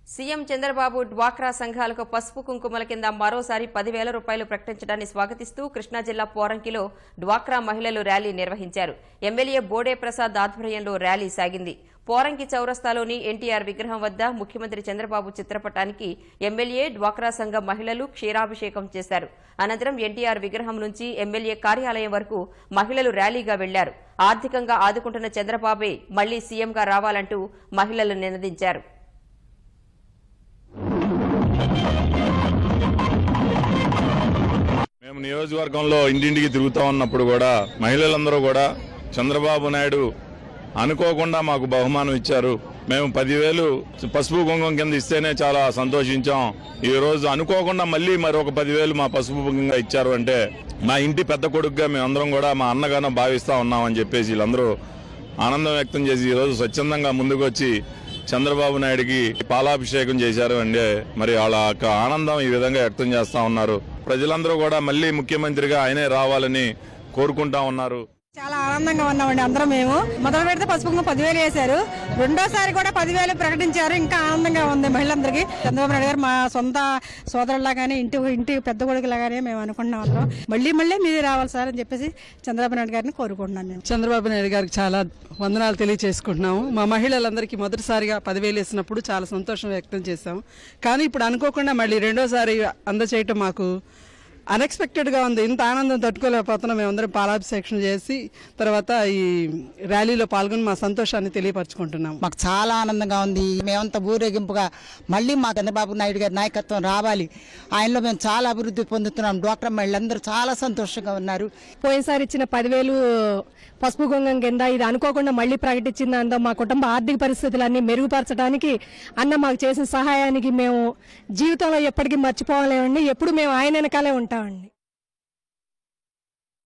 CM Chandrababu డ్వాక్రా సంఘాలకు పసుపు కుంకుమల కింద మరోసారి 10,000 రూపాయలు ప్రకటించడాన్ని స్వాగతిస్తూ కృష్ణా జిల్లా పోరంకిలో డ్వాక్రా మహిళలు ర్యాలీ నిర్వహించారు. ఎమ్మెల్యే బోడే ప్రసాద్ ఆధ్వర్యంలో ర్యాలీ సాగింది. పోరంకి చౌరస్తాలోని ఎన్టీఆర్ విగ్రహం వద్ద ముఖ్యమంత్రి చంద్రబాబు చిత్రపటానికి ఎమ్మెల్యే డ్వాక్రా సంఘ మహిళలు క్షీరాభిషేకం చేశారు. అనంతరం ఎన్టీఆర్ విగ్రహం నుంచి ఎమ్మెల్యే కార్యాలయం వరకు మహిళలు ర్యాలీగా వెళ్లారు. ఆర్థికంగా ఆదుకుంటున్న చంద్రబాబే మళ్లీ సీఎంగా రావాలంటూ మహిళలు నినదించారు. మేము నియోజకవర్గంలో ఇంటింటికి తిరుగుతా ఉన్నప్పుడు కూడా మహిళలందరూ కూడా చంద్రబాబు నాయుడు అనుకోకుండా మాకు బహుమానం ఇచ్చారు. మేము 10,000 పసుపు కుంకుమ కింద ఇస్తేనే చాలా సంతోషించాం. ఈ రోజు అనుకోకుండా మళ్ళీ మరొక 10,000 మా పసుపు కుంకుమ ఇచ్చారు అంటే మా ఇంటి పెద్ద కొడుకుగా మేమందరం కూడా మా అన్నగానో భావిస్తా ఉన్నామని చెప్పేసి వీళ్ళందరూ ఆనందం వ్యక్తం చేసి ఈరోజు స్వచ్ఛందంగా ముందుకు వచ్చి చంద్రబాబు నాయుడికి పాలాభిషేకం చేశారు అంటే మరి వాళ్ళ ఆనందం ఈ విధంగా వ్యక్తం చేస్తా ఉన్నారు. ప్రజలందరూ కూడా మళ్లీ ముఖ్యమంత్రిగా ఆయనే రావాలని కోరుకుంటా ఉన్నారు. చాలా ఆనందంగా ఉన్నామండి. అందరం మేము మొదలు పెడితే పసుపు కుంకుమ 10,000 వేశారు, రెండోసారి కూడా 10,000 ప్రకటించారు. ఇంకా ఆనందంగా ఉంది మహిళలందరికీ. చంద్రబాబు నాయుడు గారు మా సొంత సోదరులాగానే ఇంటి పెద్ద కొడుకులాగానే మేము అనుకుంటున్నాం. అందరం మళ్ళీ మీరే రావాలి సార్ అని చెప్పేసి చంద్రబాబు నాయుడు గారిని కోరుకుంటున్నాను. నేను చంద్రబాబు నాయుడు గారికి చాలా వందనాలు తెలియజేసుకుంటున్నాము. మా మహిళలందరికీ మొదటిసారిగా 10,000 వేసినప్పుడు చాలా సంతోషం వ్యక్తం చేశాము. కానీ ఇప్పుడు అనుకోకుండా మళ్ళీ రెండోసారి అందచేయటం మాకు అన్ఎక్స్పెక్టెడ్గా ఉంది. ఇంత ఆనందం తట్టుకోలేకపోతున్నాం. మేమందరం పాలాభిషేకం చేసి తర్వాత ఈ ర్యాలీలో పాల్గొని మా సంతోషాన్ని తెలియపరచుకుంటున్నాం. మాకు చాలా ఆనందంగా ఉంది. మేమంతా ఊరేగింపుగా మళ్ళీ మా చంద్రబాబు నాయుడు గారి నాయకత్వం రావాలి. ఆయనలో మేము చాలా అభివృద్ధి పొందుతున్నాం. డ్వాక్రా మహిళలందరూ చాలా సంతోషంగా ఉన్నారు. పోయినసారి ఇచ్చిన 10,000 పసుపు కుంకుమ కింద ఇది అనుకోకుండా మళ్ళీ ప్రకటించిందో మా కుటుంబ ఆర్థిక పరిస్థితులన్నీ మెరుగుపరచడానికి అన్న మాకు చేసిన సహాయానికి మేము జీవితంలో ఎప్పటికీ మర్చిపోలేమండి. ఎప్పుడు మేము ఆయన వెనకాలే ఉంటామండి.